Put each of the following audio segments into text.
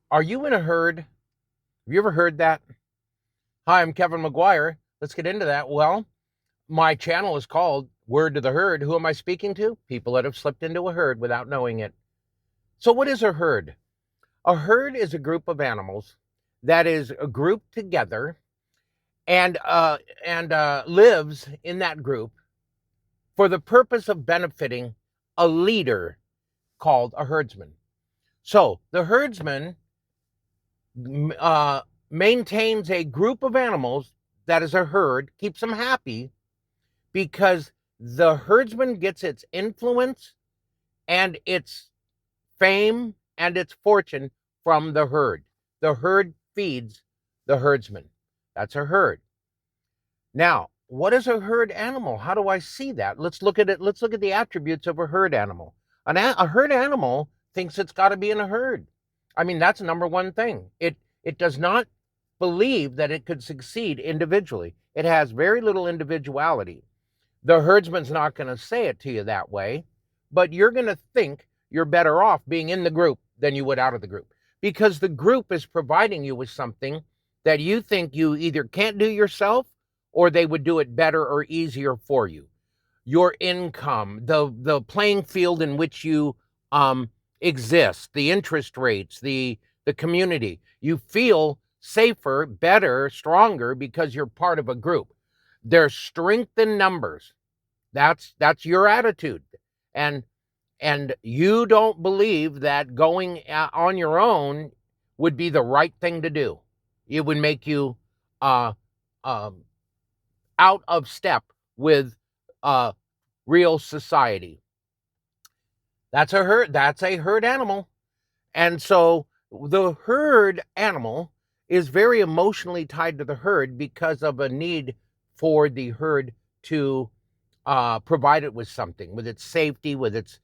Are you in a herd? Have you ever heard that? Hi, I'm Kevin McGuire. Let's get into that. Well, my channel is called Word to the Herd. Who am I speaking to? People that have slipped into a herd without knowing it. So, what is a herd? A herd is a group of animals that is grouped together and lives in that group for the purpose of benefiting a leader called a herdsman. So, the herdsman uh, maintains a group of animals that is a herd, keeps them happy because the herdsman gets its influence and its fame and its fortune from the herd. The herd feeds the herdsman. That's a herd. Now, what is a herd animal? How do I see that? Let's look at it. Let's look at the attributes of a herd animal. A herd animal thinks it's got to be in a herd. I mean, that's number one thing. It does not believe that it could succeed individually. It has very little individuality. The herdsman's not going to say it to you that way, but you're going to think you're better off being in the group than you would out of the group because the group is providing you with something that you think you either can't do yourself or they would do it better or easier for you. Your income, the playing field in which you exist, the interest rates, the community. You feel safer, better, stronger because you're part of a group. There's strength in numbers. That's your attitude. And and you don't believe that going on your own would be the right thing to do. It would make you uh, um, out of step with uh, real society. That's a herd. That's a herd animal. And so the herd animal is very emotionally tied to the herd because of a need for the herd to provide it with something, with its safety, with its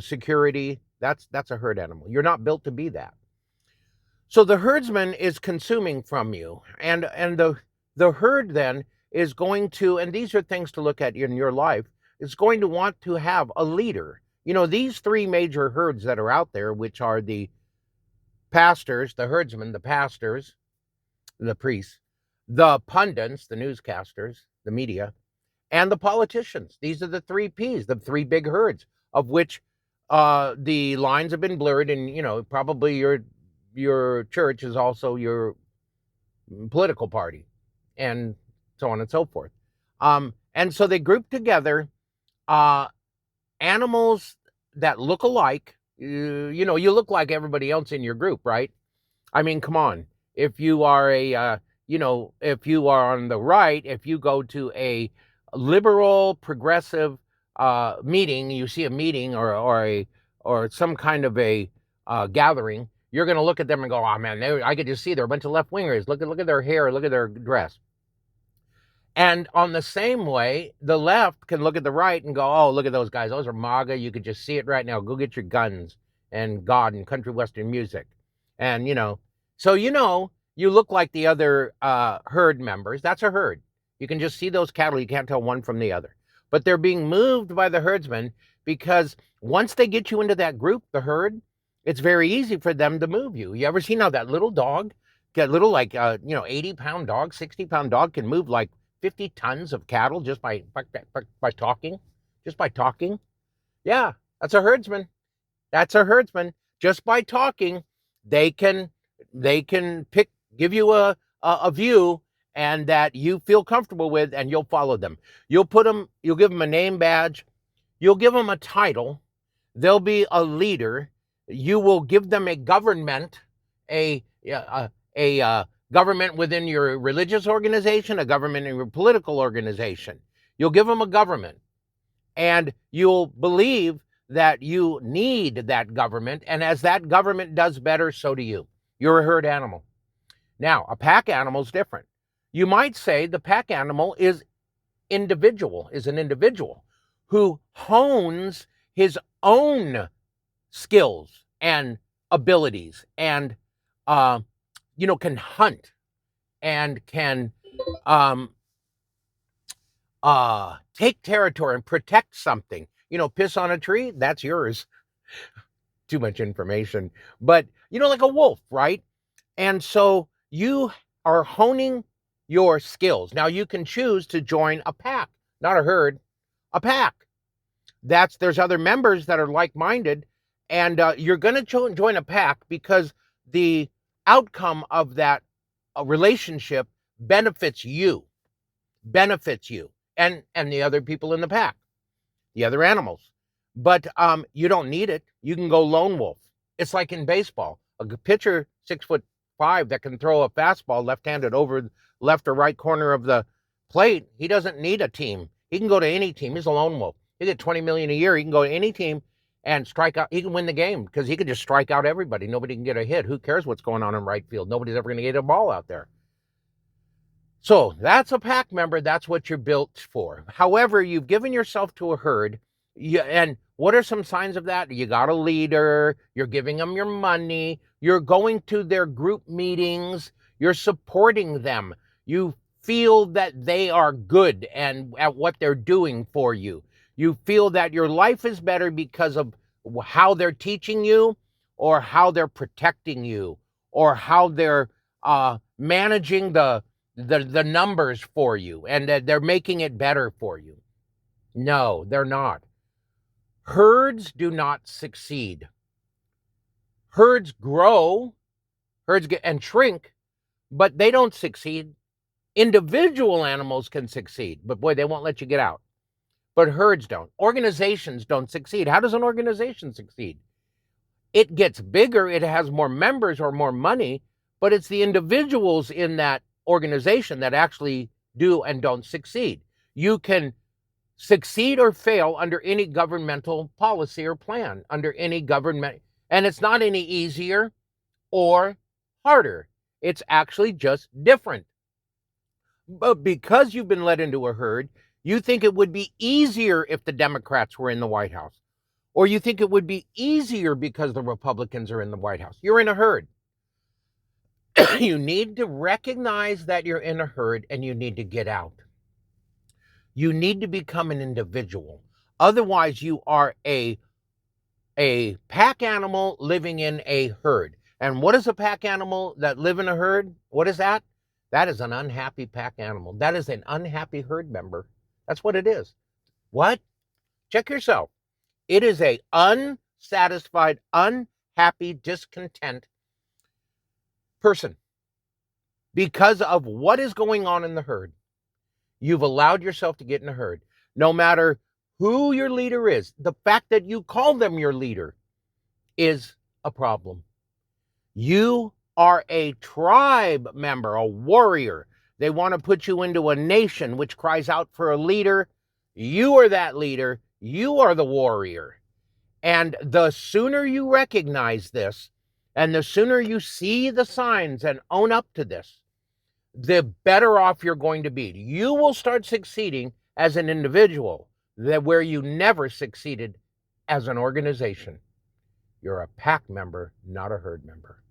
security. That's a herd animal. You're not built to be that. So the herdsman is consuming from you, and the herd then is going to, and these are things to look at in your life, is going to want to have a leader. You know, these three major herds that are out there, which are the pastors, the herdsmen, the pastors, the priests, the pundits, the newscasters, the media, and the politicians. These are the three P's, the three big herds, of which the lines have been blurred, and probably your church is also your political party, and so on and so forth. And so they group together uh, animals that look alike. You look like everybody else in your group, right? I mean, come on. If you are if you are on the right, if you go to a liberal, progressive meeting, you see a meeting or some kind of a gathering, you're going to look at them and go, "Oh man, I could just see they're a bunch of left wingers. Look at their hair, look at their dress." And on the same way, the left can look at the right and go, "Oh, look at those guys. Those are MAGA. You could just see it right now. Go get your guns and God and country western music." And so you look like the other herd members. That's a herd. You can just see those cattle. You can't tell one from the other. But they're being moved by the herdsman because once they get you into that group, the herd, it's very easy for them to move you. You ever seen how that little dog, get little 80-pound dog, 60-pound dog can move like 50 tons of cattle just by talking, just by talking. Yeah, that's a herdsman. That's a herdsman. Just by talking, they can give you a view and that you feel comfortable with, and you'll follow them. You'll give them a name badge, you'll give them a title, they'll be a leader. You will give them a government, a government within your religious organization, a government in your political organization. You'll give them a government, and you'll believe that you need that government. And as that government does better, so do you. You're a herd animal. Now, a pack animal is different. You might say the pack animal is an individual who hones his own skills and abilities and can hunt and can um, take territory and protect something. Piss on a tree, that's yours. too much information. But, like a wolf, right? And so you are honing your skills. Now you can choose to join a pack, not a herd, a pack. There's other members that are like-minded, and you're going to join a pack because the outcome of that relationship benefits you, and the other people in the pack, the other animals. But you don't need it. You can go lone wolf. It's like in baseball. A pitcher 6'5" that can throw a fastball left-handed over left or right corner of the plate, he doesn't need a team. He can go to any team. He's a lone wolf. He get $20 million a year. He can go to any team and strike out. He can win the game because he can just strike out everybody. Nobody can get a hit. Who cares what's going on in right field? Nobody's ever going to get a ball out there. So that's a pack member. That's what you're built for. However, you've given yourself to a herd. And what are some signs of that? You got a leader. You're giving them your money. You're going to their group meetings. You're supporting them. You feel that they are good and at what they're doing for you. You feel that your life is better because of how they're teaching you, or how they're protecting you, or how they're managing the numbers for you, and that they're making it better for you. No, they're not. Herds do not succeed. Herds grow, herds get and shrink, but they don't succeed. Individual animals can succeed, but boy, they won't let you get out. But herds don't. Organizations don't succeed. How does an organization succeed? It gets bigger, it has more members or more money, but it's the individuals in that organization that actually do and don't succeed. You can succeed or fail under any governmental policy or plan, under any government, and it's not any easier or harder. It's actually just different. But because you've been led into a herd, you think it would be easier if the Democrats were in the White House, or you think it would be easier because the Republicans are in the White House. You're in a herd. You need to recognize that you're in a herd, and you need to get out. You need to become an individual. Otherwise, you are a pack animal living in a herd. And what is a pack animal that live in a herd? What is that? That is an unhappy pack animal. That is an unhappy herd member. That's what it is. What? Check yourself. It is a unsatisfied, unhappy, discontent person because of what is going on in the herd. You've allowed yourself to get in a herd. No matter who your leader is, the fact that you call them your leader is a problem. You are a tribe member, a warrior. They want to put you into a nation which cries out for a leader. You are that leader. You are the warrior. And the sooner you recognize this, and the sooner you see the signs and own up to this, the better off you're going to be. You will start succeeding as an individual where you never succeeded as an organization. You're a pack member, not a herd member.